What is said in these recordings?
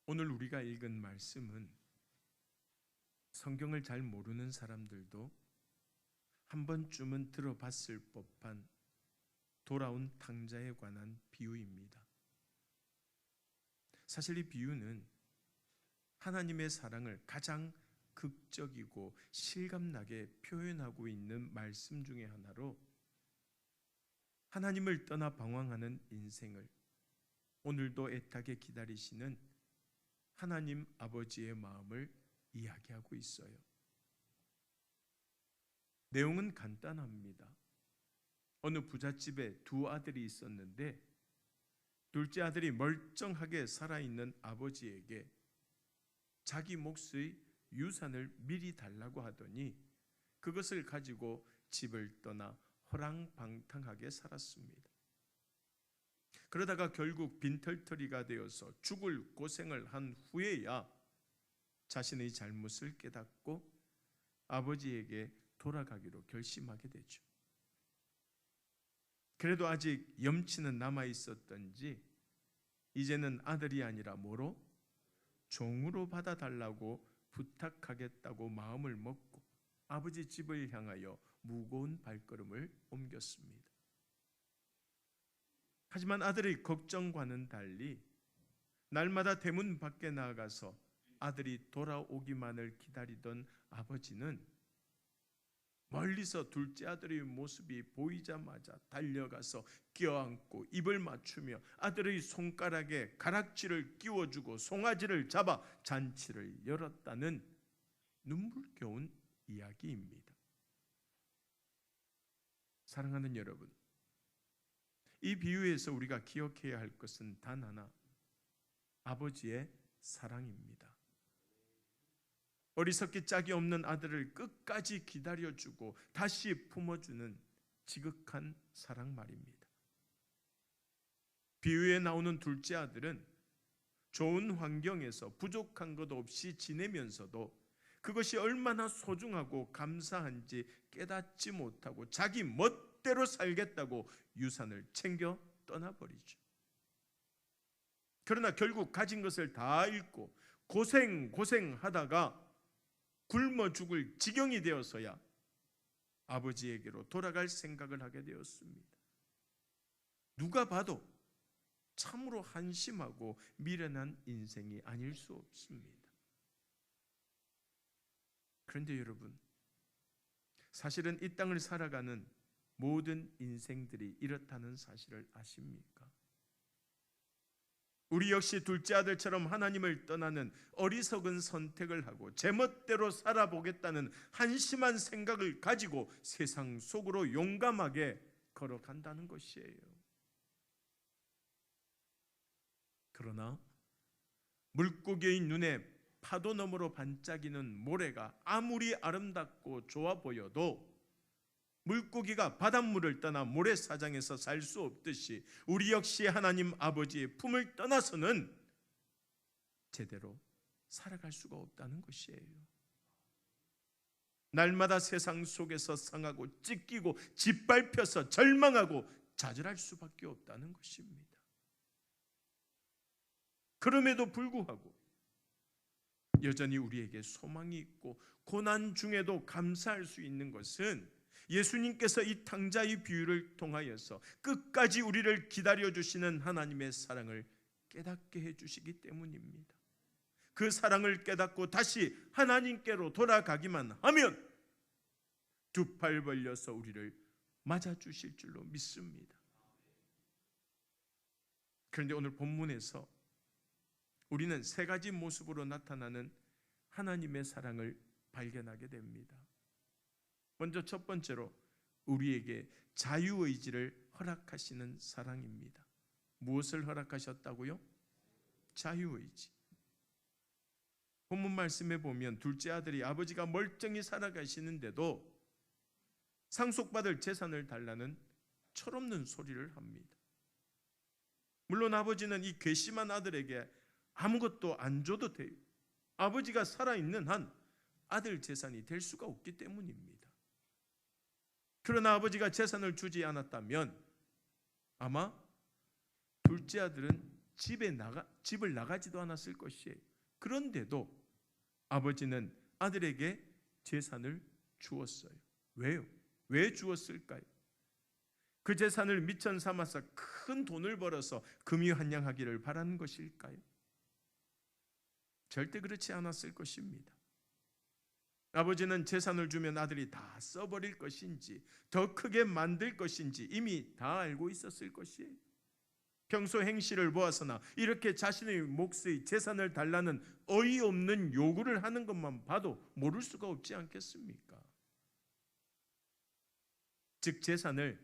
오늘 우리가 읽은 말씀은 성경을 잘 모르는 사람들도 한 번쯤은 들어봤을 법한 돌아온 탕자에 관한 비유입니다. 사실 이 비유는 하나님의 사랑을 가장 극적이고 실감나게 표현하고 있는 말씀 중에 하나로, 하나님을 떠나 방황하는 인생을 오늘도 애타게 기다리시는 하나님 아버지의 마음을 이야기하고 있어요. 내용은 간단합니다. 어느 부잣집에 두 아들이 있었는데, 둘째 아들이 멀쩡하게 살아있는 아버지에게 자기 몫의 유산을 미리 달라고 하더니 그것을 가지고 집을 떠나 호랑방탕하게 살았습니다. 그러다가 결국 빈털터리가 되어서 죽을 고생을 한 후에야 자신의 잘못을 깨닫고 아버지에게 돌아가기로 결심하게 되죠. 그래도 아직 염치는 남아 있었던지 이제는 아들이 아니라 뭐로? 종으로 받아달라고 부탁하겠다고 마음을 먹고 아버지 집을 향하여 무거운 발걸음을 옮겼습니다. 하지만 아들의 걱정과는 달리 날마다 대문 밖에 나가서 아들이 돌아오기만을 기다리던 아버지는 멀리서 둘째 아들의 모습이 보이자마자 달려가서 껴안고 입을 맞추며 아들의 손가락에 가락지를 끼워주고 송아지를 잡아 잔치를 열었다는 눈물겨운 이야기입니다. 사랑하는 여러분, 이 비유에서 우리가 기억해야 할 것은 단 하나, 아버지의 사랑입니다. 어리석기 짝이 없는 아들을 끝까지 기다려주고 다시 품어주는 지극한 사랑 말입니다. 비유에 나오는 둘째 아들은 좋은 환경에서 부족한 것 없이 지내면서도 그것이 얼마나 소중하고 감사한지 깨닫지 못하고 자기 멋대로 살겠다고 유산을 챙겨 떠나버리죠. 그러나 결국 가진 것을 다 잃고 고생하다가 굶어 죽을 지경이 되어서야 아버지에게로 돌아갈 생각을 하게 되었습니다. 누가 봐도 참으로 한심하고 미련한 인생이 아닐 수 없습니다. 그런데 여러분, 사실은 이 땅을 살아가는 모든 인생들이 이렇다는 사실을 아십니까? 우리 역시 둘째 아들처럼 하나님을 떠나는 어리석은 선택을 하고 제멋대로 살아보겠다는 한심한 생각을 가지고 세상 속으로 용감하게 걸어간다는 것이에요. 그러나 물고기의 눈에 파도 너머로 반짝이는 모래가 아무리 아름답고 좋아 보여도 물고기가 바닷물을 떠나 모래사장에서 살 수 없듯이 우리 역시 하나님 아버지의 품을 떠나서는 제대로 살아갈 수가 없다는 것이에요. 날마다 세상 속에서 상하고 찢기고 짓밟혀서 절망하고 좌절할 수밖에 없다는 것입니다. 그럼에도 불구하고 여전히 우리에게 소망이 있고 고난 중에도 감사할 수 있는 것은 예수님께서 이 탕자의 비유를 통하여서 끝까지 우리를 기다려주시는 하나님의 사랑을 깨닫게 해주시기 때문입니다. 그 사랑을 깨닫고 다시 하나님께로 돌아가기만 하면 두 팔 벌려서 우리를 맞아주실 줄로 믿습니다. 그런데 오늘 본문에서 우리는 세 가지 모습으로 나타나는 하나님의 사랑을 발견하게 됩니다. 먼저 첫 번째로 우리에게 자유의지를 허락하시는 사랑입니다. 무엇을 허락하셨다고요? 자유의지. 본문 말씀에 보면 둘째 아들이 아버지가 멀쩡히 살아가시는데도 상속받을 재산을 달라는 철없는 소리를 합니다. 물론 아버지는 이 괘씸한 아들에게 아무것도 안 줘도 돼요. 아버지가 살아있는 한 아들 재산이 될 수가 없기 때문입니다. 그러나 아버지가 재산을 주지 않았다면 아마 둘째 아들은 집을 나가지도 않았을 것이에요. 그런데도 아버지는 아들에게 재산을 주었어요. 왜요? 왜 주었을까요? 그 재산을 미천 삼아서 큰 돈을 벌어서 금유한양하기를 바라는 것일까요? 절대 그렇지 않았을 것입니다. 아버지는 재산을 주면 아들이 다 써버릴 것인지 더 크게 만들 것인지 이미 다 알고 있었을 것이에요. 평소 행실을 보아서나 이렇게 자신의 몫의 재산을 달라는 어이없는 요구를 하는 것만 봐도 모를 수가 없지 않겠습니까? 즉 재산을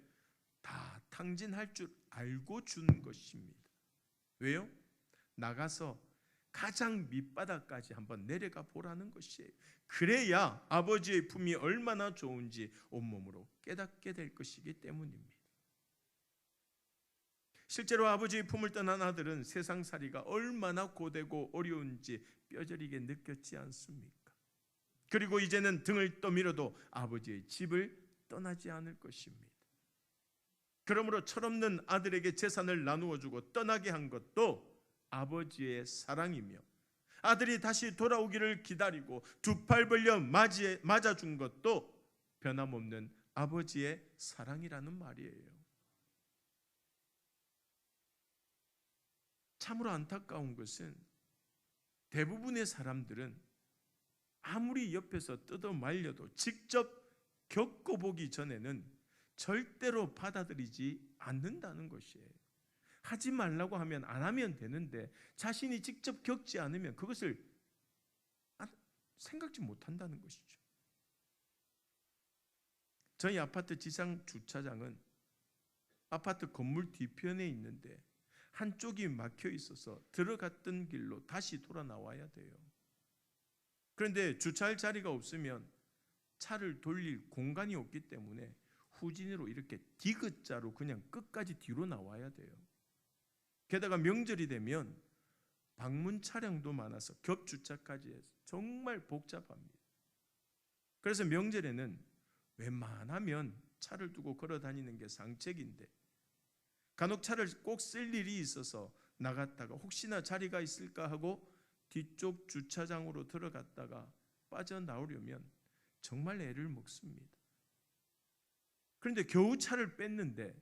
다 탕진할 줄 알고 준 것입니다. 왜요? 나가서 가장 밑바닥까지 한번 내려가 보라는 것이에요. 그래야 아버지의 품이 얼마나 좋은지 온몸으로 깨닫게 될 것이기 때문입니다. 실제로 아버지의 품을 떠난 아들은 세상살이가 얼마나 고되고 어려운지 뼈저리게 느꼈지 않습니까? 그리고 이제는 등을 떠밀어도 아버지의 집을 떠나지 않을 것입니다. 그러므로 철없는 아들에게 재산을 나누어 주고 떠나게 한 것도 아버지의 사랑이며 아들이 다시 돌아오기를 기다리고 두 팔 벌려 맞아준 것도 변함없는 아버지의 사랑이라는 말이에요. 참으로 안타까운 것은 대부분의 사람들은 아무리 옆에서 뜯어 말려도 직접 겪어보기 전에는 절대로 받아들이지 않는다는 것이에요. 하지 말라고 하면 안 하면 되는데 자신이 직접 겪지 않으면 그것을 생각지 못한다는 것이죠. 저희 아파트 지상 주차장은 아파트 건물 뒤편에 있는데 한쪽이 막혀 있어서 들어갔던 길로 다시 돌아 나와야 돼요. 그런데 주차할 자리가 없으면 차를 돌릴 공간이 없기 때문에 후진으로 이렇게 디귿자로 그냥 끝까지 뒤로 나와야 돼요. 게다가 명절이 되면 방문 차량도 많아서 겹주차까지 해서 정말 복잡합니다. 그래서 명절에는 웬만하면 차를 두고 걸어 다니는 게 상책인데 간혹 차를 꼭 쓸 일이 있어서 나갔다가 혹시나 자리가 있을까 하고 뒤쪽 주차장으로 들어갔다가 빠져나오려면 정말 애를 먹습니다. 그런데 겨우 차를 뺐는데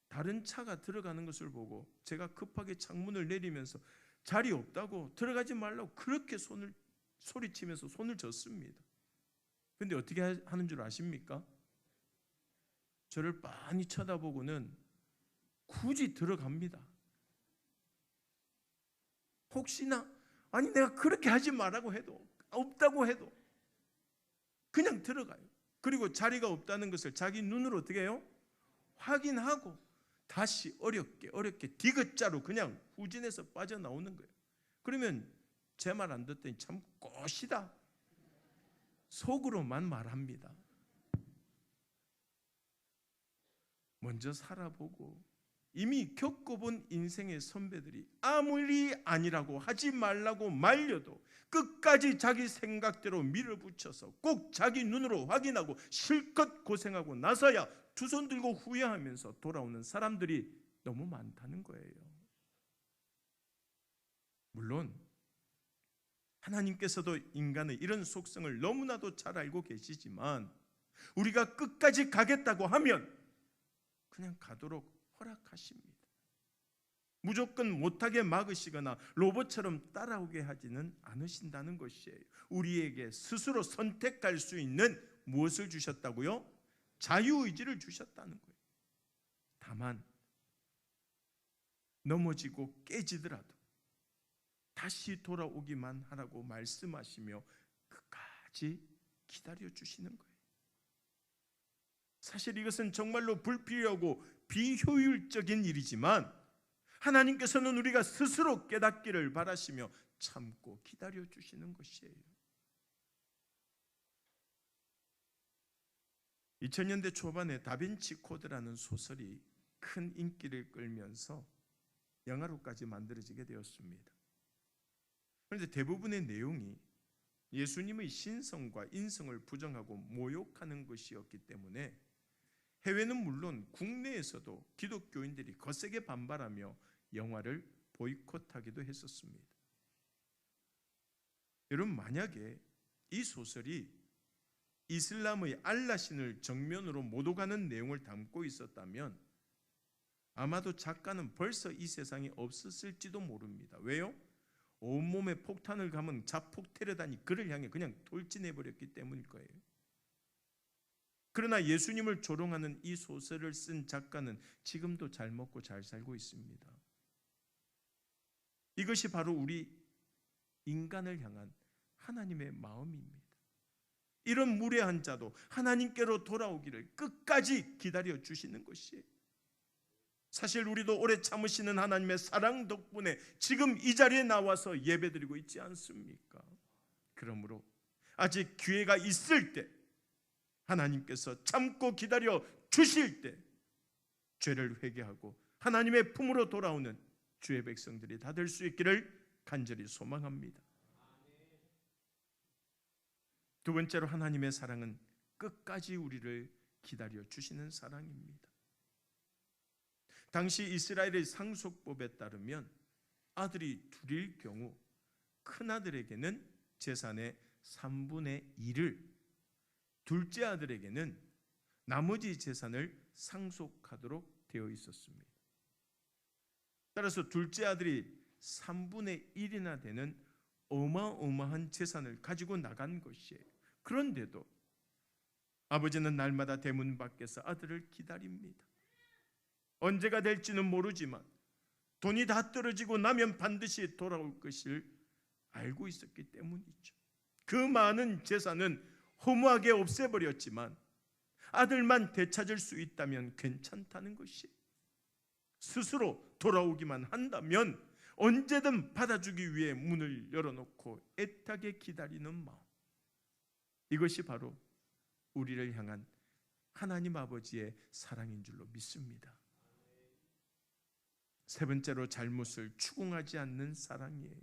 다른 차가 들어가는 것을 보고 제가 급하게 창문을 내리면서 자리 없다고 들어가지 말라고 그렇게 소리치면서 손을 졌습니다. 그런데 어떻게 하는 줄 아십니까? 저를 빤히 쳐다보고는 굳이 들어갑니다. 혹시나 아니 내가 그렇게 하지 말라고 해도 없다고 해도 그냥 들어가요. 그리고 자리가 없다는 것을 자기 눈으로 어떻게 해요? 확인하고 다시 어렵게 디귿자로 그냥 후진해서 빠져나오는 거예요. 그러면 제 말 안 듣더니 참 꽃이다 속으로만 말합니다. 먼저 살아보고 이미 겪어본 인생의 선배들이 아무리 아니라고 하지 말라고 말려도 끝까지 자기 생각대로 밀어붙여서 꼭 자기 눈으로 확인하고 실컷 고생하고 나서야 두 손 들고 후회하면서 돌아오는 사람들이 너무 많다는 거예요. 물론 하나님께서도 인간의 이런 속성을 너무나도 잘 알고 계시지만 우리가 끝까지 가겠다고 하면 그냥 가도록 허락하십니다. 무조건 못하게 막으시거나 로봇처럼 따라오게 하지는 않으신다는 것이에요. 우리에게 스스로 선택할 수 있는 무엇을 주셨다고요? 자유의지를 주셨다는 거예요. 다만 넘어지고 깨지더라도 다시 돌아오기만 하라고 말씀하시며 끝까지 기다려주시는 거예요. 사실 이것은 정말로 불필요하고 비효율적인 일이지만 하나님께서는 우리가 스스로 깨닫기를 바라시며 참고 기다려주시는 것이에요. 2000년대 초반에 다빈치 코드라는 소설이 큰 인기를 끌면서 영화로까지 만들어지게 되었습니다. 그런데 대부분의 내용이 예수님의 신성과 인성을 부정하고 모욕하는 것이었기 때문에 해외는 물론 국내에서도 기독교인들이 거세게 반발하며 영화를 보이콧하기도 했었습니다. 여러분, 만약에 이 소설이 이슬람의 알라신을 정면으로 모독하는 내용을 담고 있었다면 아마도 작가는 벌써 이 세상에 없었을지도 모릅니다. 왜요? 온몸에 폭탄을 감은 자폭 테러단이 그를 향해 그냥 돌진해버렸기 때문일 거예요. 그러나 예수님을 조롱하는 이 소설을 쓴 작가는 지금도 잘 먹고 잘 살고 있습니다. 이것이 바로 우리 인간을 향한 하나님의 마음입니다. 이런 무례한 자도 하나님께로 돌아오기를 끝까지 기다려 주시는 것이에요. 사실 우리도 오래 참으시는 하나님의 사랑 덕분에 지금 이 자리에 나와서 예배드리고 있지 않습니까? 그러므로 아직 기회가 있을 때, 하나님께서 참고 기다려 주실 때 죄를 회개하고 하나님의 품으로 돌아오는 주의 백성들이 다 될 수 있기를 간절히 소망합니다. 두 번째로, 하나님의 사랑은 끝까지 우리를 기다려 주시는 사랑입니다. 당시 이스라엘의 상속법에 따르면 아들이 둘일 경우 큰아들에게는 재산의 3분의 1을, 둘째 아들에게는 나머지 재산을 상속하도록 되어 있었습니다. 따라서 둘째 아들이 3분의 1이나 되는 어마어마한 재산을 가지고 나간 것이에요. 그런데도 아버지는 날마다 대문 밖에서 아들을 기다립니다. 언제가 될지는 모르지만 돈이 다 떨어지고 나면 반드시 돌아올 것을 알고 있었기 때문이죠. 그 많은 재산은 허무하게 없애버렸지만 아들만 되찾을 수 있다면 괜찮다는 것이에요. 스스로 돌아오기만 한다면 언제든 받아주기 위해 문을 열어놓고 애타게 기다리는 마음, 이것이 바로 우리를 향한 하나님 아버지의 사랑인 줄로 믿습니다. 세 번째로, 잘못을 추궁하지 않는 사랑이에요.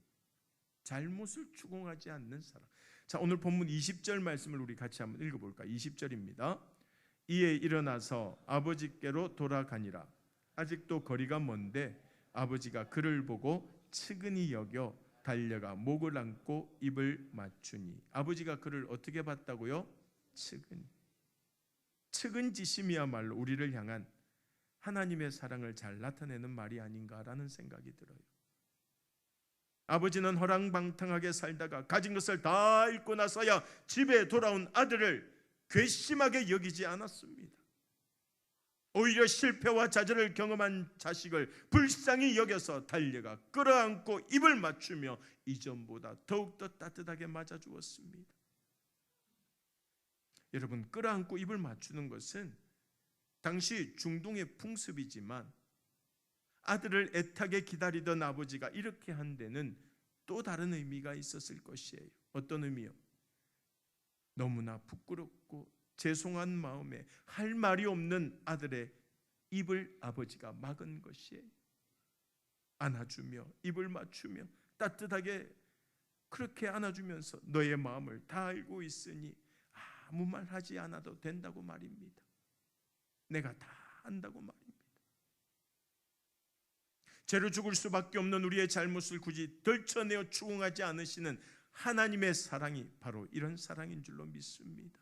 잘못을 추궁하지 않는 사랑. 자, 오늘 본문 20절 말씀을 우리 같이 한번 읽어볼까요? 20절입니다. 이에 일어나서 아버지께로 돌아가니라. 아직도 거리가 먼데 아버지가 그를 보고 측은히 여겨 달려가 목을 안고 입을 맞추니. 아버지가 그를 어떻게 봤다고요? 측은히. 측은지심이야말로 우리를 향한 하나님의 사랑을 잘 나타내는 말이 아닌가라는 생각이 들어요. 아버지는 허랑방탕하게 살다가 가진 것을 다 잃고 나서야 집에 돌아온 아들을 괘씸하게 여기지 않았습니다. 오히려 실패와 좌절을 경험한 자식을 불쌍히 여겨서 달려가 끌어안고 입을 맞추며 이전보다 더욱더 따뜻하게 맞아주었습니다. 여러분, 끌어안고 입을 맞추는 것은 당시 중동의 풍습이지만 아들을 애타게 기다리던 아버지가 이렇게 한 데는 또 다른 의미가 있었을 것이에요. 어떤 의미요? 너무나 부끄럽고 죄송한 마음에 할 말이 없는 아들의 입을 아버지가 막은 것이에요. 안아주며 입을 맞추며 따뜻하게 그렇게 안아주면서 너의 마음을 다 알고 있으니 아무 말 하지 않아도 된다고 말입니다. 내가 다 안다고 말입니다. 죄로 죽을 수밖에 없는 우리의 잘못을 굳이 덜쳐내어 추궁하지 않으시는 하나님의 사랑이 바로 이런 사랑인 줄로 믿습니다.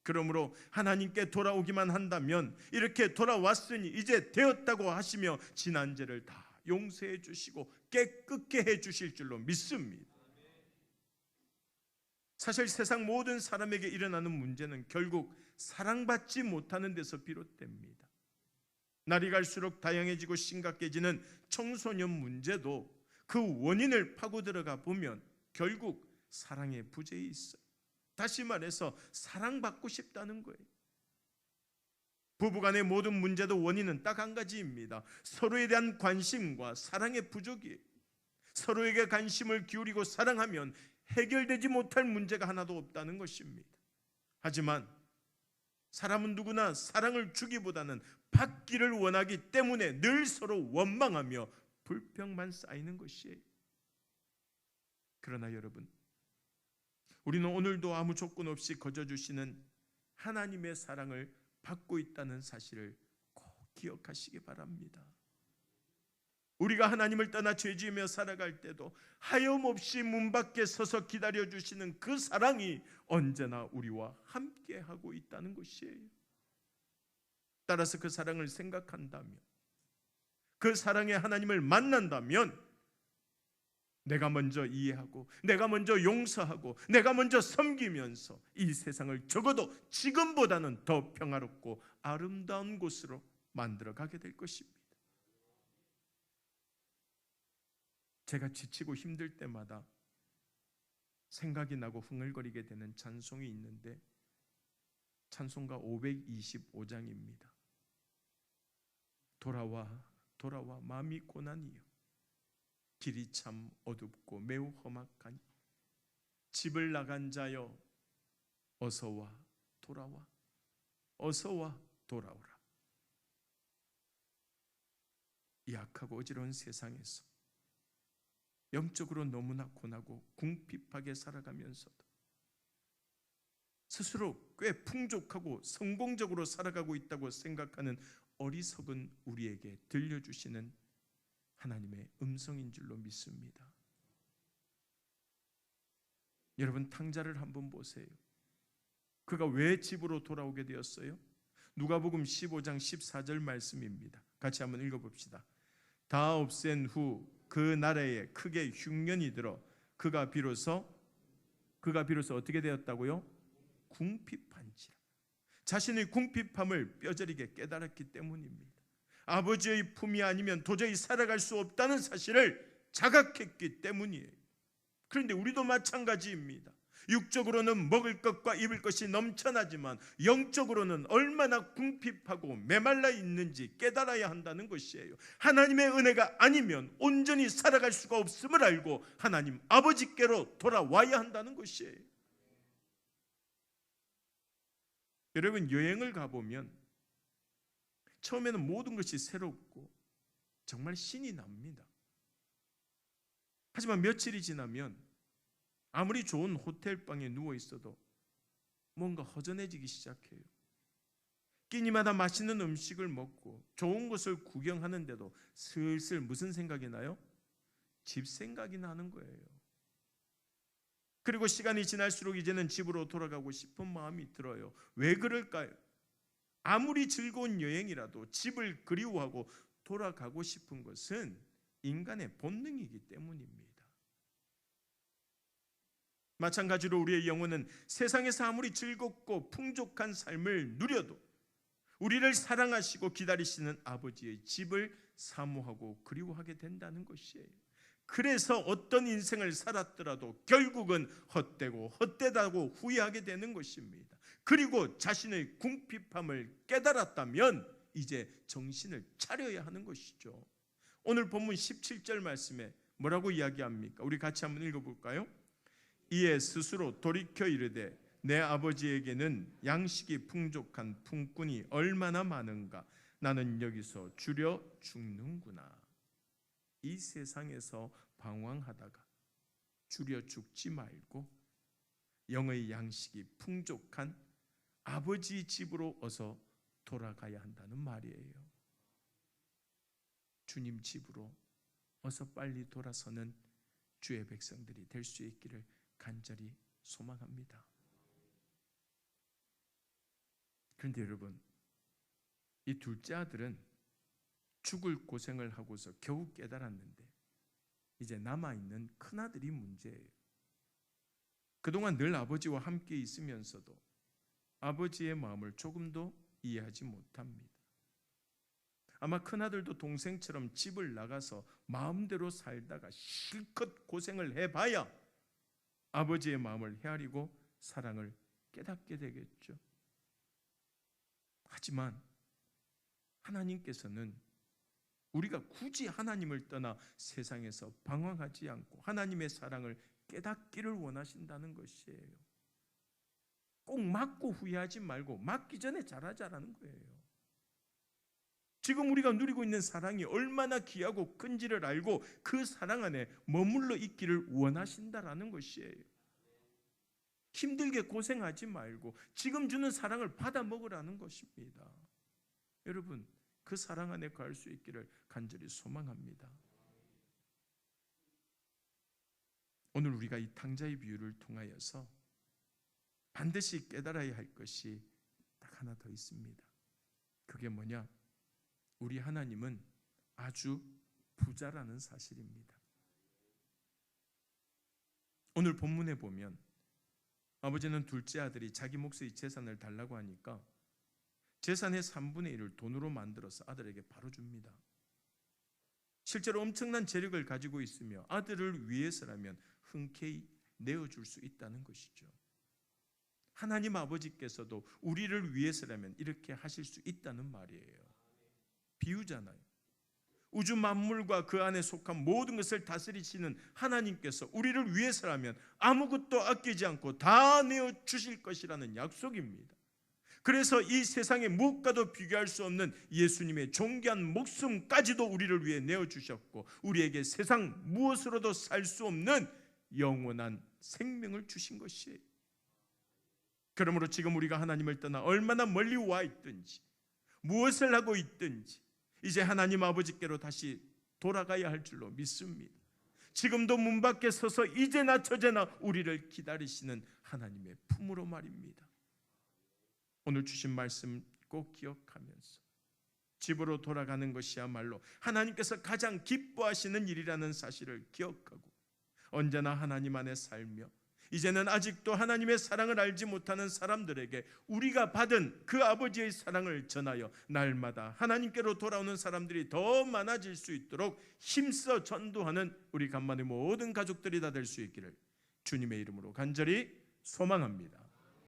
그러므로 하나님께 돌아오기만 한다면 이렇게 돌아왔으니 이제 되었다고 하시며 지난 죄를 다 용서해 주시고 깨끗게 해 주실 줄로 믿습니다. 사실 세상 모든 사람에게 일어나는 문제는 결국 사랑받지 못하는 데서 비롯됩니다. 날이 갈수록 다양해지고 심각해지는 청소년 문제도 그 원인을 파고 들어가 보면 결국 사랑의 부재에 있어요. 다시 말해서 사랑받고 싶다는 거예요. 부부간의 모든 문제도 원인은 딱 한 가지입니다. 서로에 대한 관심과 사랑의 부족이에요. 서로에게 관심을 기울이고 사랑하면 해결되지 못할 문제가 하나도 없다는 것입니다. 하지만 사람은 누구나 사랑을 주기보다는 받기를 원하기 때문에 늘 서로 원망하며 불평만 쌓이는 것이에요. 그러나 여러분, 우리는 오늘도 아무 조건 없이 거저주시는 하나님의 사랑을 받고 있다는 사실을 꼭 기억하시기 바랍니다. 우리가 하나님을 떠나 죄지으며 살아갈 때도 하염없이 문 밖에 서서 기다려주시는 그 사랑이 언제나 우리와 함께하고 있다는 것이에요. 따라서 그 사랑을 생각한다면, 그 사랑의 하나님을 만난다면 내가 먼저 이해하고, 내가 먼저 용서하고, 내가 먼저 섬기면서 이 세상을 적어도 지금보다는 더 평화롭고 아름다운 곳으로 만들어가게 될 것입니다. 제가 지치고 힘들 때마다 생각이 나고 흥얼거리게 되는 찬송이 있는데, 찬송가 525장입니다. 돌아와 돌아와 마음이 고난이요, 길이 참 어둡고 매우 험악하니 집을 나간 자여 어서와 돌아와, 어서와 돌아오라. 이 악하고 어지러운 세상에서 영적으로 너무나 고나고 궁핍하게 살아가면서도 스스로 꽤 풍족하고 성공적으로 살아가고 있다고 생각하는 어리석은 우리에게 들려주시는 하나님의 음성인 줄로 믿습니다. 여러분, 탕자를 한번 보세요. 그가 왜 집으로 돌아오게 되었어요? 누가복음 15장 14절 말씀입니다. 같이 한번 읽어봅시다. 다 없앤 후 그 나라에 크게 흉년이 들어 그가 비로소 어떻게 되었다고요? 궁핍한지라. 자신의 궁핍함을 뼈저리게 깨달았기 때문입니다. 아버지의 품이 아니면 도저히 살아갈 수 없다는 사실을 자각했기 때문이에요. 그런데 우리도 마찬가지입니다. 육적으로는 먹을 것과 입을 것이 넘쳐나지만 영적으로는 얼마나 궁핍하고 메말라 있는지 깨달아야 한다는 것이에요. 하나님의 은혜가 아니면 온전히 살아갈 수가 없음을 알고 하나님 아버지께로 돌아와야 한다는 것이에요. 여러분, 여행을 가보면 처음에는 모든 것이 새롭고 정말 신이 납니다. 하지만 며칠이 지나면 아무리 좋은 호텔방에 누워 있어도 뭔가 허전해지기 시작해요. 끼니마다 맛있는 음식을 먹고 좋은 곳을 구경하는데도 슬슬 무슨 생각이 나요? 집 생각이 나는 거예요. 그리고 시간이 지날수록 이제는 집으로 돌아가고 싶은 마음이 들어요. 왜 그럴까요? 아무리 즐거운 여행이라도 집을 그리워하고 돌아가고 싶은 것은 인간의 본능이기 때문입니다. 마찬가지로 우리의 영혼은 세상에서 아무리 즐겁고 풍족한 삶을 누려도 우리를 사랑하시고 기다리시는 아버지의 집을 사모하고 그리워하게 된다는 것이에요. 그래서 어떤 인생을 살았더라도 결국은 헛되고 헛되다고 후회하게 되는 것입니다. 그리고 자신의 궁핍함을 깨달았다면 이제 정신을 차려야 하는 것이죠. 오늘 본문 17절 말씀에 뭐라고 이야기합니까? 우리 같이 한번 읽어볼까요? 이에 스스로 돌이켜 이르되 내 아버지에게는 양식이 풍족한 품꾼이 얼마나 많은가, 나는 여기서 줄여 죽는구나. 이 세상에서 방황하다가 줄여 죽지 말고 영의 양식이 풍족한 아버지 집으로 어서 돌아가야 한다는 말이에요. 주님 집으로 어서 빨리 돌아서는 주의 백성들이 될 수 있기를 간절히 소망합니다. 그런데 여러분, 이 둘째 아들은 죽을 고생을 하고서 겨우 깨달았는데 이제 남아있는 큰아들이 문제예요. 그동안 늘 아버지와 함께 있으면서도 아버지의 마음을 조금도 이해하지 못합니다. 아마 큰아들도 동생처럼 집을 나가서 마음대로 살다가 실컷 고생을 해봐야 아버지의 마음을 헤아리고 사랑을 깨닫게 되겠죠. 하지만 하나님께서는 우리가 굳이 하나님을 떠나 세상에서 방황하지 않고 하나님의 사랑을 깨닫기를 원하신다는 것이에요. 꼭 맞고 후회하지 말고 맞기 전에 잘하자라는 거예요. 지금 우리가 누리고 있는 사랑이 얼마나 귀하고 큰지를 알고 그 사랑 안에 머물러 있기를 원하신다라는 것이에요. 힘들게 고생하지 말고 지금 주는 사랑을 받아 먹으라는 것입니다. 여러분, 그 사랑 안에 갈 수 있기를 간절히 소망합니다. 오늘 우리가 이 탕자의 비유를 통하여서 반드시 깨달아야 할 것이 딱 하나 더 있습니다. 그게 뭐냐? 우리 하나님은 아주 부자라는 사실입니다. 오늘 본문에 보면 아버지는 둘째 아들이 자기 몫의 재산을 달라고 하니까 재산의 3분의 1을 돈으로 만들어서 아들에게 바로 줍니다. 실제로 엄청난 재력을 가지고 있으며 아들을 위해서라면 흔쾌히 내어줄 수 있다는 것이죠. 하나님 아버지께서도 우리를 위해서라면 이렇게 하실 수 있다는 말이에요. 비유잖아요. 우주 만물과 그 안에 속한 모든 것을 다스리시는 하나님께서 우리를 위해서라면 아무것도 아끼지 않고 다 내어주실 것이라는 약속입니다. 그래서 이 세상의 무엇과도 비교할 수 없는 예수님의 존귀한 목숨까지도 우리를 위해 내어주셨고 우리에게 세상 무엇으로도 살 수 없는 영원한 생명을 주신 것이에요. 그러므로 지금 우리가 하나님을 떠나 얼마나 멀리 와 있든지 무엇을 하고 있든지 이제 하나님 아버지께로 다시 돌아가야 할 줄로 믿습니다. 지금도 문 밖에 서서 이제나 저제나 우리를 기다리시는 하나님의 품으로 말입니다. 오늘 주신 말씀 꼭 기억하면서 집으로 돌아가는 것이야말로 하나님께서 가장 기뻐하시는 일이라는 사실을 기억하고 언제나 하나님 안에 살며 이제는 아직도 하나님의 사랑을 알지 못하는 사람들에게 우리가 받은 그 아버지의 사랑을 전하여 날마다 하나님께로 돌아오는 사람들이 더 많아질 수 있도록 힘써 전도하는 우리 간만의 모든 가족들이 다 될 수 있기를 주님의 이름으로 간절히 소망합니다.